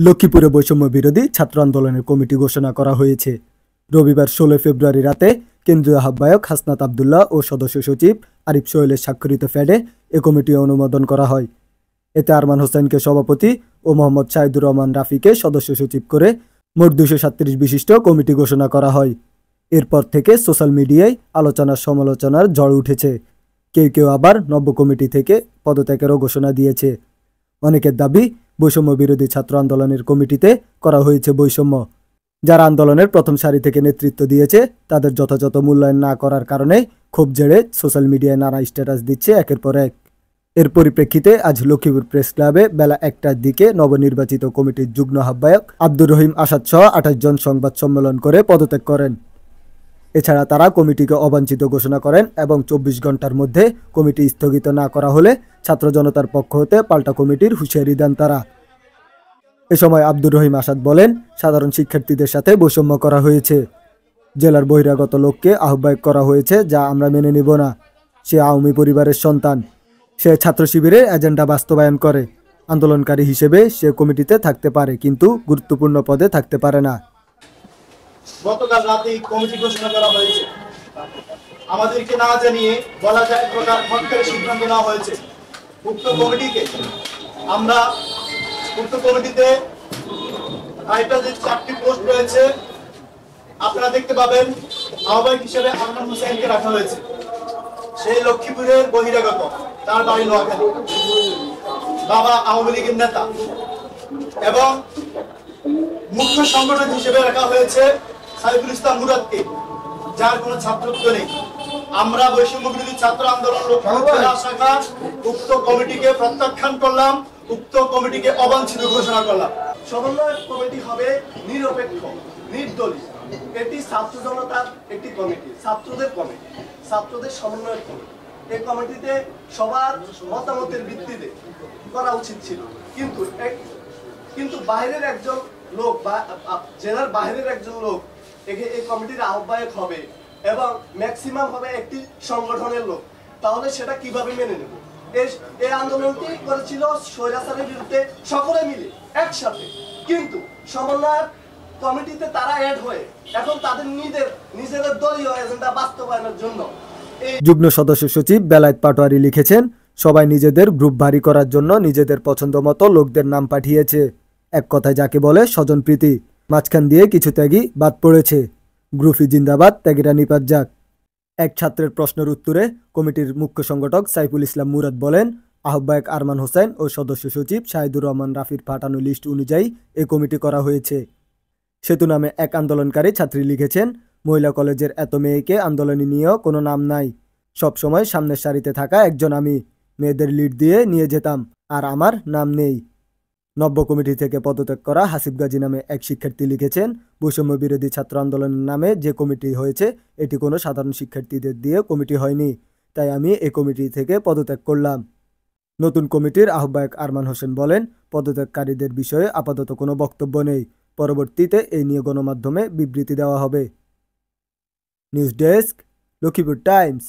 লক্ষ্মীপুরে বৈষম্য বিরোধী ছাত্র আন্দোলনের কমিটি ঘোষণা করা হয়েছে। রবিবার 16 ফেব্রুয়ারি রাতে কেন্দ্রীয় আহ্বায়ক হাসনাত আবদুল্লাহ ও সদস্য সচিব আরিফ সোহেলের স্বাক্ষরিত ফ্যাডে এ কমিটি অনুমোদন করা হয়। এতে আরমান হোসেনকে সভাপতি ও মোহাম্মদ শাহিদুর রহমান রাফিকে সদস্য সচিব করে মোট 237 বিশিষ্ট কমিটি ঘোষণা করা হয়। এরপর থেকে সোশ্যাল মিডিয়ায় আলোচনার সমালোচনার ঝড় উঠেছে। কেউ কেউ আবার নব্য কমিটি থেকে পদত্যাগেরও ঘোষণা দিয়েছে। অনেকের দাবি, বৈষম্য বিরোধী ছাত্র আন্দোলনের কমিটিতে করা হয়েছে বৈষম্য। যারা আন্দোলনের প্রথম সারি থেকে নেতৃত্ব দিয়েছে তাদের যথাযথ মূল্যায়ন না করার কারণে ক্ষোভ জেড়ে সোশ্যাল মিডিয়ায় নানা স্ট্যাটাস দিচ্ছে একের পর এক। এর পরিপ্রেক্ষিতে আজ লক্ষ্মীপুর প্রেস ক্লাবে বেলা 1টার দিকে নবনির্বাচিত কমিটির যুগ্ম আহ্বায়ক আব্দুর রহিম আসাদ সহ 28 জন সংবাদ সম্মেলন করে পদত্যাগ করেন। এছাড়া তারা কমিটিকে অবাঞ্ছিত ঘোষণা করেন এবং 24 ঘন্টার মধ্যে কমিটি স্থগিত না করা হলে ছাত্র জনতার পক্ষ হতে পাল্টা কমিটির হুঁশিয়ারি দেন তারা। এ সময় আব্দুর রহিম আসাদ বলেন, সাধারণ শিক্ষার্থীদের সাথে বৈষম্য করা হয়েছে। জেলার বহিরাগত লোককে আহ্বায়ক করা হয়েছে, যা আমরা মেনে নিব না। সে আওয়ামী পরিবারের সন্তান। সে ছাত্র শিবিরের এজেন্ডা বাস্তবায়ন করে। আন্দোলনকারী হিসেবে সে কমিটিতে থাকতে পারে, কিন্তু গুরুত্বপূর্ণ পদে থাকতে পারে না। গতকাল রাতে কমিটি ঘোষণা করা হয়েছে। আমাদেরকে না জানিয়ে বলা যায় এক প্রকার হটকারী সিদ্ধান্ত নেওয়া হয়েছে। উক্ত কমিটিতে টাইটেল যে 4টি পোস্ট রয়েছে আপনারা দেখতে পাবেন। আহ্বায়ক হিসেবে আরমান হোসেনকে রাখা হয়েছে। সেই লক্ষ্মীপুরের বহিরাগত, তার বাড়ি নোয়াখালী, বাবা আওয়ামী লীগের নেতা। এবং মুখ্য সংগঠক হিসেবে রাখা হয়েছে সাইফুল ইসলাম মুরাদকে, যার কোনো ছাত্রত্ব নেই। আমরা বৈষম্য বিরোধী ছাত্র আন্দোলন লক্ষ্মীপুর শাখা উক্ত কমিটিকে প্রত্যাখ্যান করলাম, উক্ত কমিটিকে অবাঞ্ছিত ঘোষণা করলাম। সমন্বয় কমিটি হবে নিরপেক্ষ, নির্দলীয়। এটি ছাত্র জনতার একটি কমিটি, ছাত্রদের কমিটি, ছাত্রদের সমন্বয় কমিটি। এই কমিটিতে সবার মতামতের ভিত্তিতে করা উচিত ছিল, কিন্তু বাইরের একজন লোক বা জেলার বাইরের একজন লোক এই কমিটির আহ্বায়ক হবে এবং ম্যাক্সিমাম হবে একটি সংগঠনের লোক। তাহলে সেটা কিভাবে মেনে নেব? এই আন্দোলনটি করেছিল স্বৈরাচারের বিরুদ্ধে সকলে মিলে একসাথে, কিন্তু সমন্বয় কমিটিতে তারা অ্যাড হয়ে এখন তাদের নিজেদের দলীয় এজেন্ডা বাস্তবায়নের জন্য। যুগ্ম সদস্য সচিব বেলায়েত পাটোয়ারি লিখেছেন, সবাই নিজেদের গ্রুপ ভারী করার জন্য নিজেদের পছন্দ মতো লোকদের নাম পাঠিয়েছে। এক কথায় যাকে বলে স্বজনপ্রীতি। মাঝখান দিয়ে কিছু ত্যাগী বাদ পড়েছে। গ্রুপই জিন্দাবাদ, ত্যাগীরা নিপাত যাক। এক ছাত্রের প্রশ্নের উত্তরে কমিটির মুখ্য সংগঠক সাইফুল ইসলাম মুরাদ বলেন, আহ্বায়ক আরমান হোসেন ও সদস্য সচিব শাহিদুর রহমান রাফির পাঠানো লিস্ট অনুযায়ী এ কমিটি করা হয়েছে। সেতু নামে এক আন্দোলনকারী ছাত্রী লিখেছেন, মহিলা কলেজের এত মেয়েকে আন্দোলনে নিয়েও কোনো নাম নাই। সবসময় সামনের সারিতে থাকা একজন আমি। মেয়েদের লিড দিয়ে নিয়ে যেতাম, আর আমার নাম নেই। নব্য কমিটি থেকে পদত্যাগ করা হাসিব গাজী নামে এক শিক্ষার্থী লিখেছেন, বৈষম্য বিরোধী ছাত্র আন্দোলনের নামে যে কমিটি হয়েছে এটি কোনো সাধারণ শিক্ষার্থীদের দিয়ে কমিটি হয়নি, তাই আমি এই কমিটি থেকে পদত্যাগ করলাম। নতুন কমিটির আহ্বায়ক আরমান হোসেন বলেন, পদত্যাগকারীদের বিষয়ে আপাতত কোনো বক্তব্য নেই। পরবর্তীতে এই নিয়ে গণমাধ্যমে বিবৃতি দেওয়া হবে। News desk, Lakshmipur Times.